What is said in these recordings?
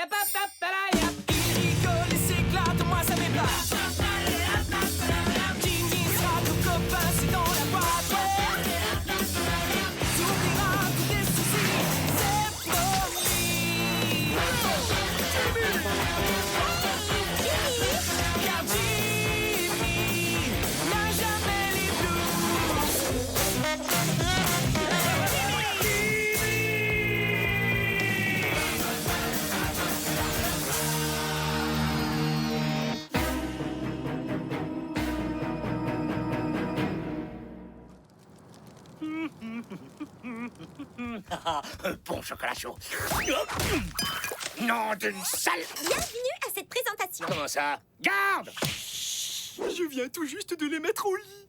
Il rigole et s'éclate, moi ça m'éclate. Jimmy sera ton copain, c'est dans la boîte. S'oubliera tous tes soucis, c'est promis. Car Jimmy n'a jamais les blues. Bon chocolat chaud. Non, d'une sale... Bienvenue à cette présentation. Comment ça? Garde! Je viens tout juste de les mettre au lit.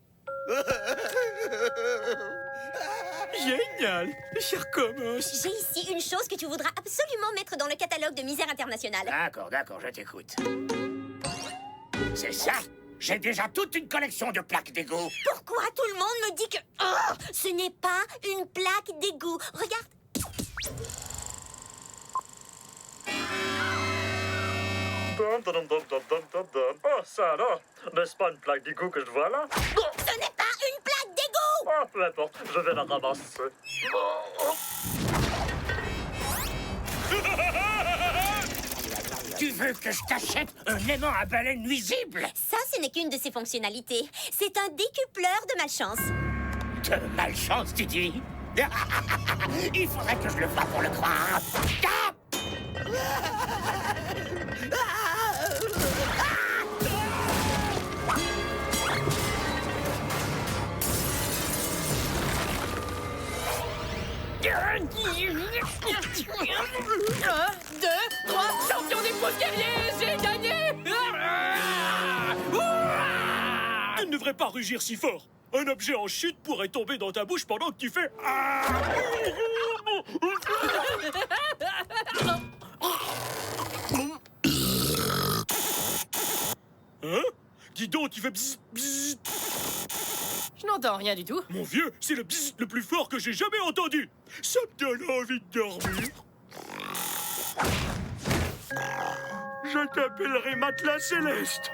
Génial. Je recommence. J'ai ici une chose que tu voudras absolument mettre dans le catalogue de Misère Internationale. D'accord, je t'écoute. C'est ça? J'ai déjà toute une collection de plaques d'égout. Pourquoi tout le monde me dit que... Oh, ce n'est pas une plaque d'égout. Regarde. Oh, ça alors? N'est-ce pas une plaque d'égout que je vois là? Ce n'est pas une plaque d'égout. Oh, peu importe, je vais la ramasser. Tu veux que je t'achète un aimant à balai nuisible? Ça, ce n'est qu'une de ses fonctionnalités. C'est un décupleur de malchance. De malchance, tu dis? Il faudrait que je le voie pour le croire. Ah! Un, deux, trois, champion des pouces guerriers, j'ai gagné. Tu ne devrais pas rugir si fort. Un objet en chute pourrait tomber dans ta bouche pendant que tu fais... Hein? Dis donc, tu fais bzzz, bzzz. Je n'entends rien du tout. Mon vieux, c'est le bzzz le plus fort que j'ai jamais entendu. Ça me donne envie de dormir. Je t'appellerai Matelas Céleste.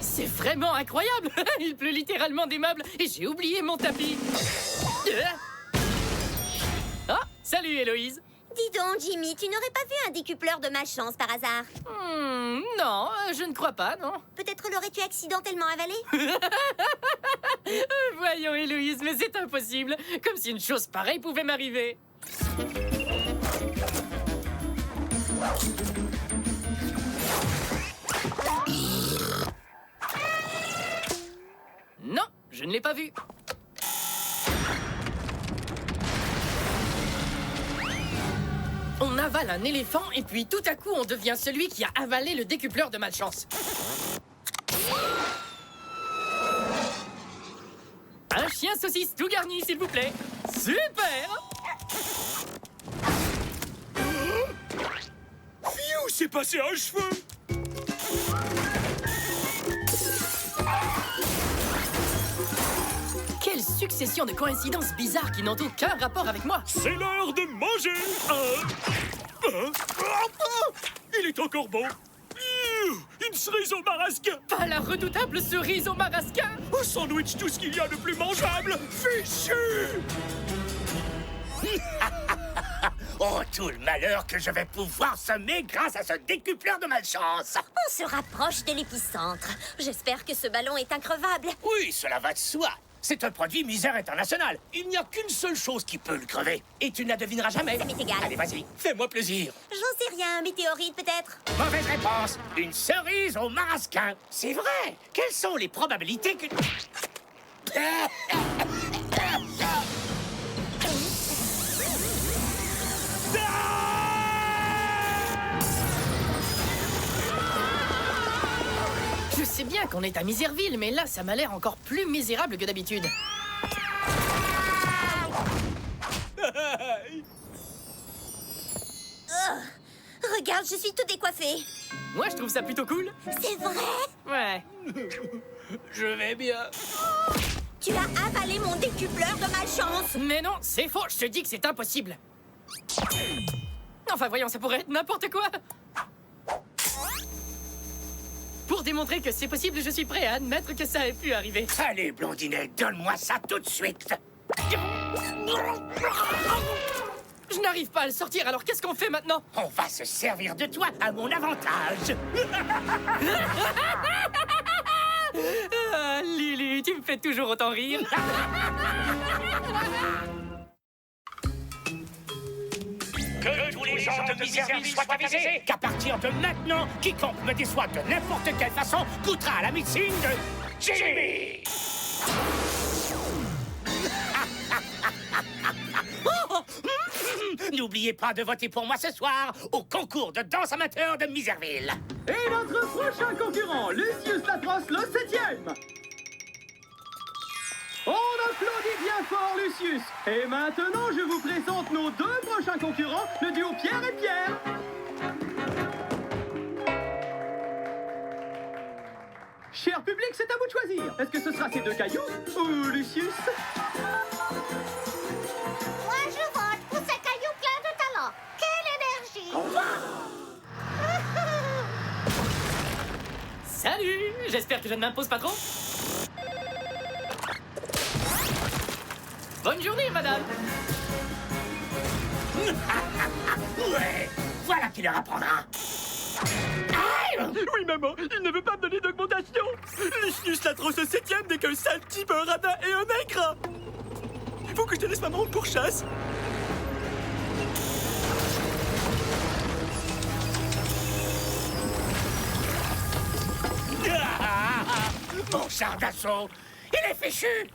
C'est vraiment incroyable. Il pleut littéralement des meubles et j'ai oublié mon tapis. Ah, salut Héloïse. Dis donc, Jimmy, tu n'aurais pas vu un décupleur de malchance par hasard? Non, je ne crois pas, non. Peut-être l'aurais-tu accidentellement avalé? Voyons Héloïse, mais c'est impossible. Comme si une chose pareille pouvait m'arriver. Non, je ne l'ai pas vu. On avale un éléphant et puis tout à coup on devient celui qui a avalé le décupleur de malchance. Un chien saucisse tout garni, s'il vous plaît. Super! Fiou, c'est passé un cheveu. Quelle succession de coïncidences bizarres qui n'ont aucun rapport avec moi. C'est l'heure de manger. Il est encore bon. Une cerise au marasquin. Pas la redoutable cerise au marasquin. Au sandwich, tout ce qu'il y a de plus mangeable. Fichu. Oh, tout le malheur que je vais pouvoir semer grâce à ce décupleur de malchance. On se rapproche de l'épicentre. J'espère que ce ballon est increvable. Oui, cela va de soi. C'est un produit Misère Internationale. Il n'y a qu'une seule chose qui peut le crever. Et tu ne la devineras jamais. Ça m'est égal. Allez, vas-y, fais-moi plaisir. J'en sais rien, un météorite peut-être? Mauvaise réponse. Une cerise au marasquin. C'est vrai. Quelles sont les probabilités que... Je sais bien qu'on est à Miserville, mais là, ça m'a l'air encore plus misérable que d'habitude. Regarde, je suis tout décoiffée. Moi, je trouve ça plutôt cool. C'est vrai? Ouais. Je vais bien. Tu as avalé mon décupleur de malchance. Mais non, c'est faux, je te dis que c'est impossible. Enfin, voyons, ça pourrait être n'importe quoi. Pour démontrer que c'est possible, je suis prêt à admettre que ça ait pu arriver. Allez, blondinet, donne-moi ça tout de suite. Je n'arrive pas à le sortir, alors qu'est-ce qu'on fait maintenant? On va se servir de toi à mon avantage. Ah, Lulu, tu me fais toujours autant rire. Que tous les gens de Miserville soient avisés qu'à partir de maintenant, quiconque me déçoit de n'importe quelle façon coûtera la médecine de Jimmy. N'oubliez pas de voter pour moi ce soir au concours de danse amateur de Miserville. Et notre prochain concurrent, Lucius Latros, le 7e. On applaudit bien fort Lucius. Et maintenant, je vous présente nos deux prochains concurrents, le duo Pierre et Pierre. Cher public, c'est à vous de choisir. Est-ce que ce sera ces deux cailloux ou Lucius? Moi, je vote pour ces cailloux pleins de talent. Quelle énergie! Salut! J'espère que je ne m'impose pas trop. Bonne journée, madame. Ouais, voilà qui leur apprendra. Oui, maman, il ne veut pas me donner d'augmentation. Lucius Latros le 7e n'est qu'un sale type, un radin et un ingrat. Il faut que je te laisse maman en pourchasse. Mon char d'assaut, il est fichu.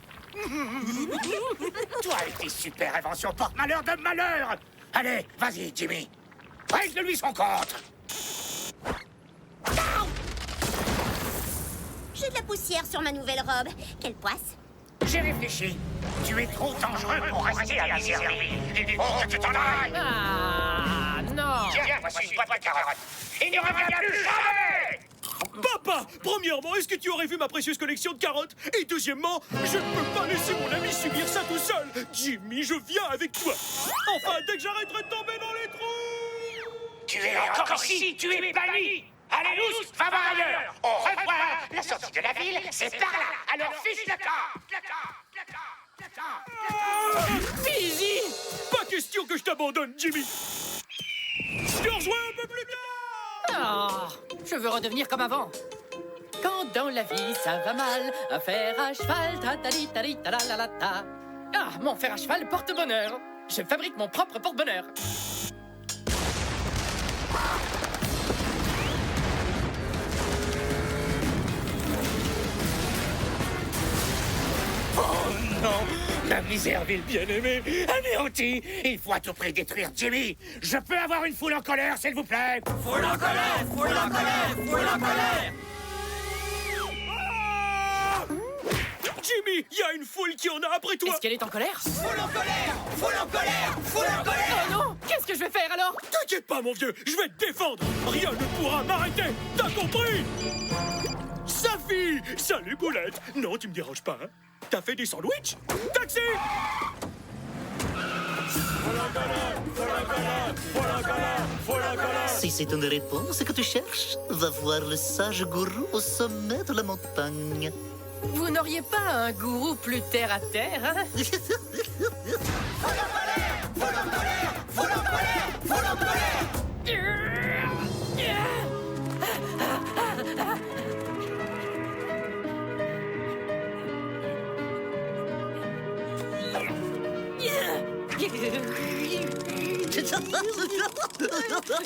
Toi et tes super inventions portent malheur de malheur. Allez, vas-y, Jimmy. Règle-lui son compte. J'ai de la poussière sur ma nouvelle robe. Quelle poisse! J'ai réfléchi. Tu es trop dangereux pour rester à Miserville. Il faut que tu t'en ailles. Ah, non. Tiens, voici une boîte de carottes. Il n'y revient plus jamais. Papa, premièrement, est-ce que tu aurais vu ma précieuse collection de carottes? Et deuxièmement, je ne peux pas laisser mon ami subir ça tout seul. Jimmy, je viens avec toi. Enfin, dès que j'arrêterai de tomber dans les trous. Tu es encore ici, tu es banni. Allez, Lous, va voir ailleurs. Au revoir. La sortie de la ville, c'est par là. Alors fiche le camp. Fiji! Pas question que je t'abandonne, Jimmy. Je te rejoins un peu plus bien. Oh, je veux redevenir comme avant. Quand dans la vie ça va mal, un fer à cheval, ta-ta-li-ta-li-ta-la-la-la-ta. Ah, mon fer à cheval porte bonheur. Je fabrique mon propre porte-bonheur. Oh non, ma Miserville bien-aimée, anéantie. Il faut à tout prix détruire Jimmy. Je peux avoir une foule en colère, s'il vous plaît. Foule en colère, foule en colère, foule en colère. Ah Jimmy, il y a une foule qui en a après toi. Est-ce qu'elle est en colère? Foule en colère, foule en colère, foule en colère. Oh non! Qu'est-ce que je vais faire alors? T'inquiète pas, mon vieux, je vais te défendre. Rien ne pourra m'arrêter. T'as compris? Safi! Salut, Boulette. Non, tu me déranges pas, hein? T'as fait des sandwichs? Taxi! Si c'est une réponse que tu cherches, va voir le sage gourou au sommet de la montagne. Vous n'auriez pas un gourou plus terre à terre, hein?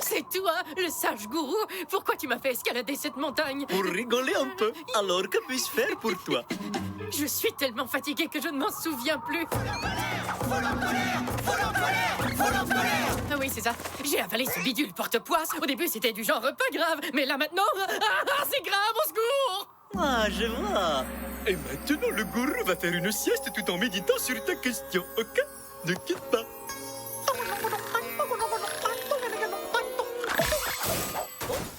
C'est toi, le sage gourou? Pourquoi tu m'as fait escalader cette montagne? Pour rigoler un peu, alors que puis-je faire pour toi? Je suis tellement fatiguée que je ne m'en souviens plus. Ah oui, c'est ça. J'ai avalé ce bidule porte-poisse. Au début, c'était du genre pas grave. Mais là, maintenant... Ah, c'est grave, au secours! Ah, je vois. Et maintenant, le gourou va faire une sieste tout en méditant sur ta question, ok? Ne quitte pas.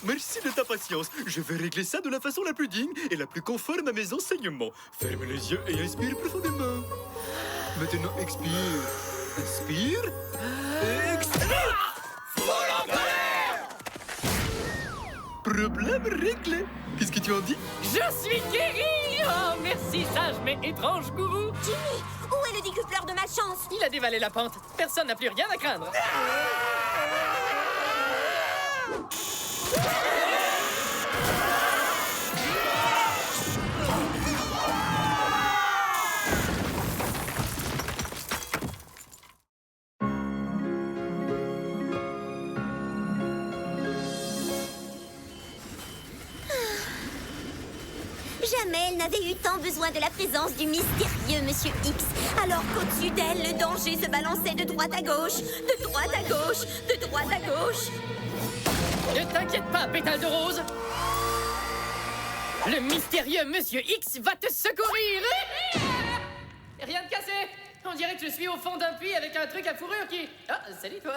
Merci de ta patience. Je vais régler ça de la façon la plus digne et la plus conforme à mes enseignements. Ferme les yeux et inspire profondément. Maintenant, expire. Inspire. Expire. Folle en colère. Problème réglé. Qu'est-ce que tu en dis? Je suis guéri! Oh, merci, sage mais étrange gourou! Jimmy, où est le décupleur de malchance? Il a dévalé la pente. Personne n'a plus rien à craindre. Jamais elle n'avait eu tant besoin de la présence du mystérieux Monsieur X, alors qu'au-dessus d'elle, le danger se balançait de droite à gauche, de droite à gauche, de droite à gauche. Ne t'inquiète pas, pétale de rose. Le mystérieux Monsieur X va te secourir. Rien de cassé. On dirait que je suis au fond d'un puits avec un truc à fourrure qui... Ah, salut toi.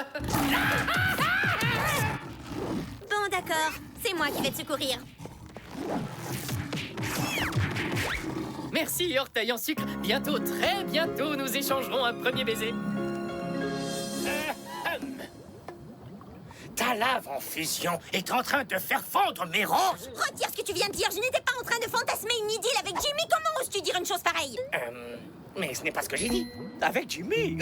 Bon, d'accord, c'est moi qui vais te secourir. Merci, orteil en sucre. Bientôt, très bientôt, nous échangerons un premier baiser. Ta lave en fusion est en train de faire fondre mes roses. Retire ce que tu viens de dire, je n'étais pas en train de fantasmer une idylle avec Jimmy. Comment oses-tu dire une chose pareille? Mais ce n'est pas ce que j'ai dit. Avec Jimmy.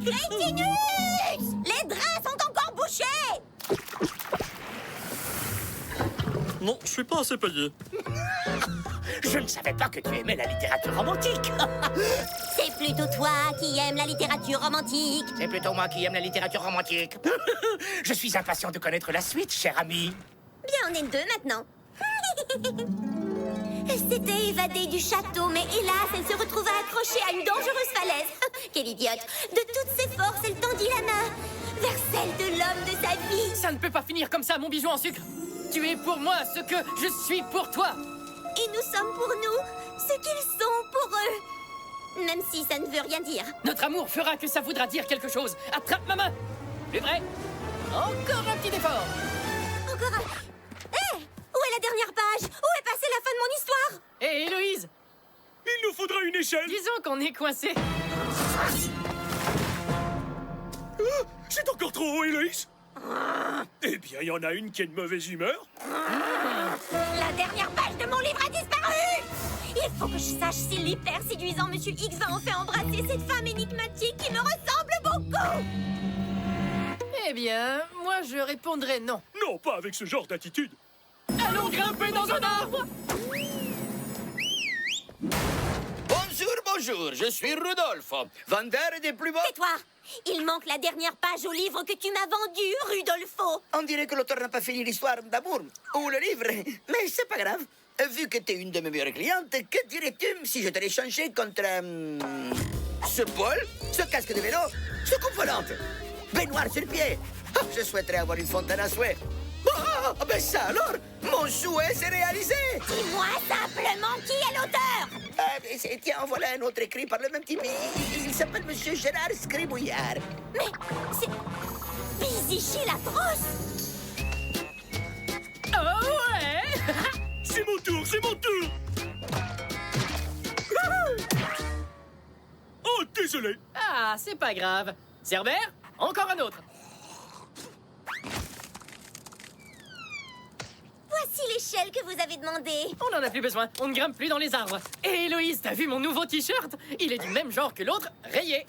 Crétinus! Les drains sont encore bouchés! Non, je suis pas assez payé. Je ne savais pas que tu aimais la littérature romantique. C'est plutôt toi qui aimes la littérature romantique. C'est plutôt moi qui aime la littérature romantique. Je suis impatient de connaître la suite, cher ami. Bien, on est deux maintenant. Elle s'était évadée du château, mais hélas, elle se retrouva accrochée à une dangereuse falaise. Quelle idiote! De toutes ses forces, elle tendit la main vers celle de l'homme de sa vie. Ça ne peut pas finir comme ça, mon bijou en sucre. Tu es pour moi ce que je suis pour toi. Et nous sommes pour nous ce qu'ils sont pour eux. Même si ça ne veut rien dire. Notre amour fera que ça voudra dire quelque chose. Attrape ma main. Plus vrai. Encore un petit effort. Encore un... Hé! Où est la dernière page? Où est passée la fin de mon histoire? Hé, Héloïse. Il nous faudra une échelle. Disons qu'on est coincé. C'est encore trop haut, Héloïse. Eh bien, il y en a une qui est de mauvaise humeur. La dernière page de mon livre a disparu! Il faut que je sache si l'hyper séduisant Monsieur X va enfin embrasser cette femme énigmatique qui me ressemble beaucoup! Eh bien, moi je répondrais non. Non, pas avec ce genre d'attitude. Allons grimper dans un arbre. Bonjour, bonjour, je suis Rudolph, vendeur des plus beaux... Tais-toi! Il manque la dernière page au livre que tu m'as vendu, Rudolfo! On dirait que l'auteur n'a pas fini l'histoire d'amour, ou le livre, mais c'est pas grave. Vu que t'es une de mes meilleures clientes, que dirais-tu si je te l'échangeais contre... ce bol, ce casque de vélo, ce coupe volante, baignoire sur le pied. Oh, je souhaiterais avoir une fontaine à souhait. Oh, ben ça alors, mon souhait s'est réalisé. Dis-moi simplement qui est l'auteur! Tiens, voilà un autre écrit par le même type. Il s'appelle Monsieur Gérard Scribouillard. Mais c'est... Bizichi l'atroce! Oh ouais. C'est mon tour, c'est mon tour. Oh, désolé. Ah, c'est pas grave. Cerbère, encore un autre. Voici l'échelle que vous avez demandée. On n'en a plus besoin, on ne grimpe plus dans les arbres. Et Héloïse, t'as vu mon nouveau t-shirt? Il est du même genre que l'autre, rayé.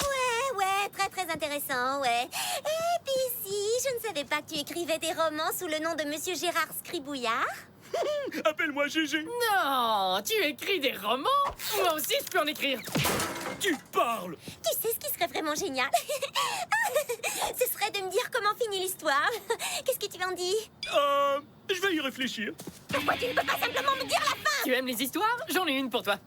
Ouais, très très intéressant, ouais. Et puis si, je ne savais pas que tu écrivais des romans sous le nom de Monsieur Gérard Scribouillard. Appelle-moi Gégé. Non, tu écris des romans? Moi aussi, je peux en écrire. Tu parles. Tu sais ce qui serait vraiment génial? Ce serait de me dire comment finit l'histoire. Qu'est-ce que tu en dis? Je vais y réfléchir. Pourquoi tu ne peux pas simplement me dire la fin? Tu aimes les histoires? J'en ai une pour toi.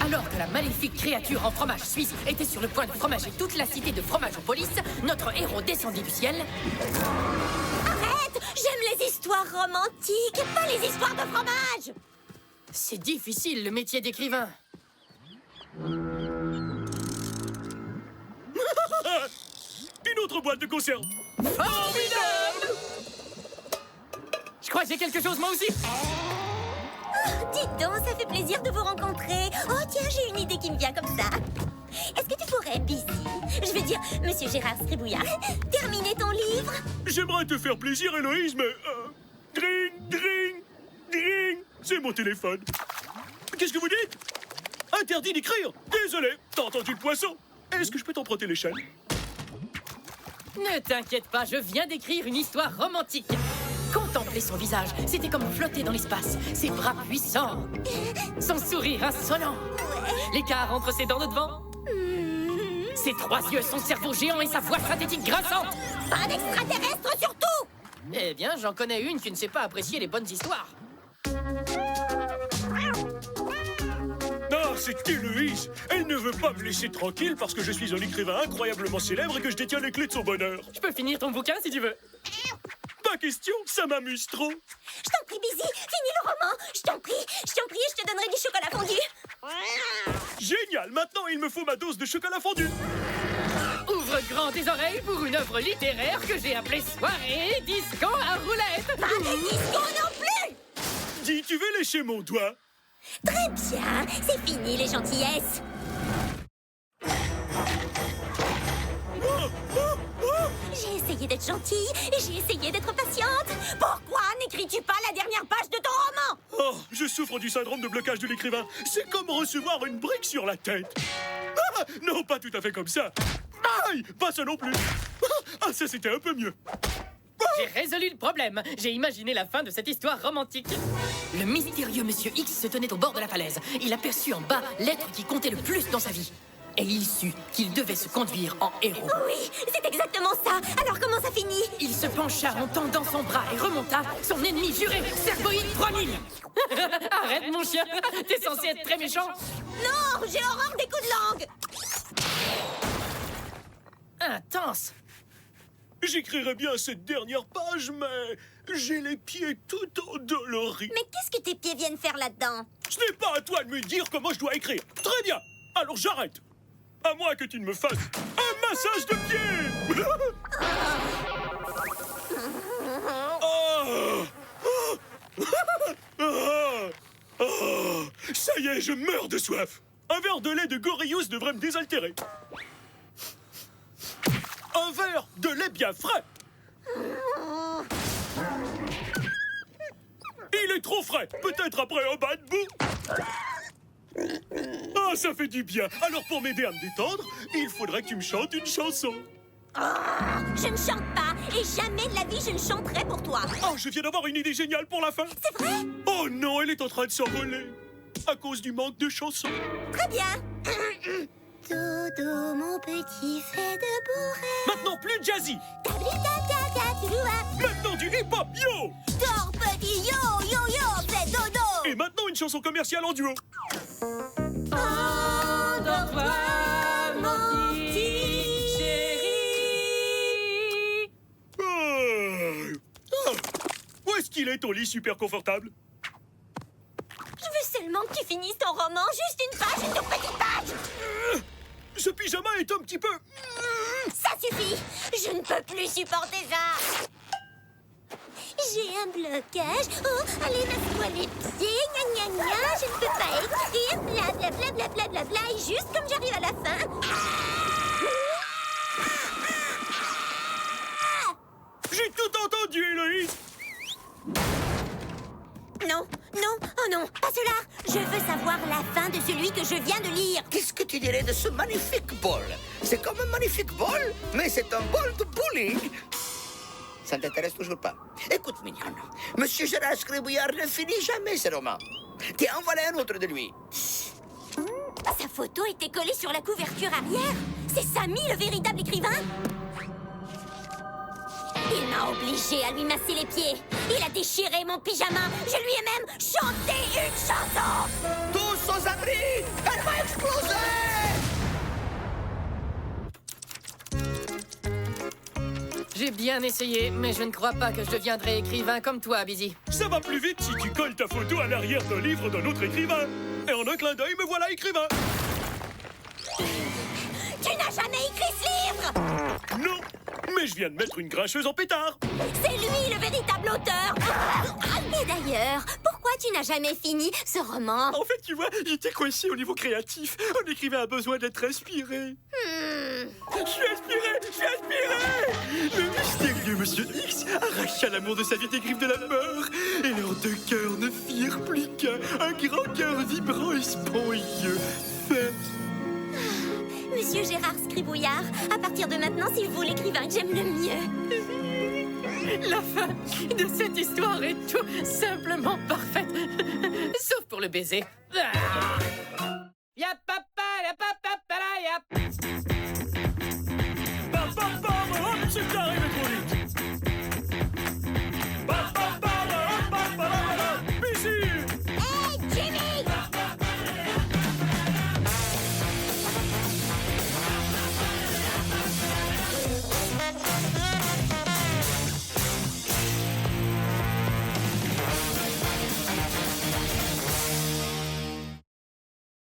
Alors que la maléfique créature en fromage suisse était sur le point de fromager toute la cité de Fromageopolis, notre héros descendit du ciel. Arrête! J'aime les histoires romantiques, pas les histoires de fromage! C'est difficile, le métier d'écrivain. Une autre boîte de conserve. Formidable! Je crois que j'ai quelque chose, moi aussi. Oh, dites donc, ça fait plaisir de vous rencontrer. Oh tiens, j'ai une idée qui me vient comme ça. Est-ce que tu pourrais, Busy? Je veux dire, Monsieur Gérard Stribouillard, terminez ton livre. J'aimerais te faire plaisir, Héloïse, mais... Dring, dring, dring. C'est mon téléphone. Qu'est-ce que vous dites? Interdit d'écrire. Désolé, t'as entendu le poisson? Est-ce que je peux t'emprunter l'échelle? Ne t'inquiète pas, je viens d'écrire une histoire romantique. Contempler son visage, c'était comme flotter dans l'espace. Ses bras puissants, son sourire insolent, l'écart entre ses dents de devant, ses 3 yeux, son cerveau géant et sa voix synthétique grinçante. Pas d'extraterrestre surtout. Eh bien, j'en connais une qui ne sait pas apprécier les bonnes histoires. Ah, c'est Héloïse. Elle ne veut pas me laisser tranquille parce que je suis un écrivain incroyablement célèbre et que je détiens les clés de son bonheur. Je peux finir ton bouquin si tu veux. Pas question, ça m'amuse trop. Je t'en prie, Busy, finis le roman. Je t'en prie, je te donnerai du chocolat fondu. Génial, maintenant il me faut ma dose de chocolat fondu. Ouvre grand tes oreilles pour une œuvre littéraire que j'ai appelée Soirée Disco à roulette. Pas de disco non plus. Dis, tu veux lécher mon doigt? Très bien, c'est fini les gentillesses. J'ai essayé d'être gentille et j'ai essayé d'être patiente. Pourquoi n'écris-tu pas la dernière page de ton roman? Oh, je souffre du syndrome de blocage de l'écrivain. C'est comme recevoir une brique sur la tête. Ah, non, pas tout à fait comme ça. Aïe, pas ça non plus. Ah, ça c'était un peu mieux. J'ai résolu le problème. J'ai imaginé la fin de cette histoire romantique. Le mystérieux Monsieur X se tenait au bord de la falaise. Il aperçut en bas l'être qui comptait le plus dans sa vie. Et il sut qu'il devait se conduire en héros. Oui, c'est exactement ça. Alors comment ça finit? Il se pencha en tendant son bras et remonta son ennemi juré, Servoïde 3000. Arrête mon chien, t'es censé être très méchant. Non, j'ai horreur des coups de langue. Intense. J'écrirais bien cette dernière page, mais j'ai les pieds tout endoloris. Mais qu'est-ce que tes pieds viennent faire là-dedans? Ce n'est pas à toi de me dire comment je dois écrire. Très bien, alors j'arrête. À moins que tu ne me fasses un massage de pied. Ça y est, je meurs de soif. Un verre de lait de Gorillous devrait me désaltérer. Un verre de lait bien frais. Il est trop frais. Peut-être après un bain de boue. Ah, ça fait du bien. Alors pour m'aider à me détendre, il faudrait que tu me chantes une chanson. Je ne chante pas et jamais de la vie je ne chanterai pour toi. Oh, je viens d'avoir une idée géniale pour la fin. C'est vrai? Oh non, elle est en train de s'envoler. À cause du manque de chansons. Très bien. Dodo, mon petit fait de bourrée. Maintenant plus jazzy. Maintenant du hip-hop, yo. Dors, petit yo, fais dodo. Et maintenant une chanson commerciale en duo. Endors-toi, mon petit chéri. Où est-ce qu'il est ton lit super confortable? Je veux seulement que tu finisses ton roman. Juste une page, une toute petite page. Ce pyjama est un petit peu... Ça suffit. Je ne peux plus supporter ça. J'ai un blocage. Oh, allez, masse-toi les pieds. Gna, gna, gna. Je ne peux pas écrire. Bla, bla, bla, bla, bla, bla, bla. Et juste comme j'arrive à la fin... J'ai tout entendu, Héloïse. Non, non, oh non, pas cela. Je veux savoir la fin de celui que je viens de lire. Qu'est-ce que tu dirais de ce magnifique bol? C'est comme un magnifique bol, mais c'est un bol de bowling. Ça ne t'intéresse toujours pas? Écoute, mignonne, Monsieur Gérard Scribouillard ne finit jamais ses romans. Tiens, en voilà un autre de lui. Sa photo était collée sur la couverture arrière. C'est Samy, le véritable écrivain. Il m'a obligé à lui masser les pieds. Il a déchiré mon pyjama. Je lui ai même chanté une chanson. Tous aux abris! Elle va exploser! J'ai bien essayé, mais je ne crois pas que je deviendrai écrivain comme toi, Busy. Ça va plus vite si tu colles ta photo à l'arrière d'un livre d'un autre écrivain. Et en un clin d'œil, me voilà écrivain. Tu n'as jamais écrit ce livre! Non, mais je viens de mettre une grincheuse en pétard. C'est lui le véritable auteur. Et d'ailleurs, pourquoi tu n'as jamais fini ce roman? En fait, tu vois, j'étais coincé au niveau créatif. Un écrivain a besoin d'être inspiré. Je suis inspiré. Le mystérieux Monsieur X arracha l'amour de sa vie des griffes de la mort, et leurs deux cœurs ne firent plus qu'un grand cœur vibrant et spongieux. Fait. Monsieur Gérard Scribouillard, à partir de maintenant, c'est vous l'écrivain que j'aime le mieux. La fin de cette histoire est tout simplement parfaite. Sauf pour le baiser. Ah.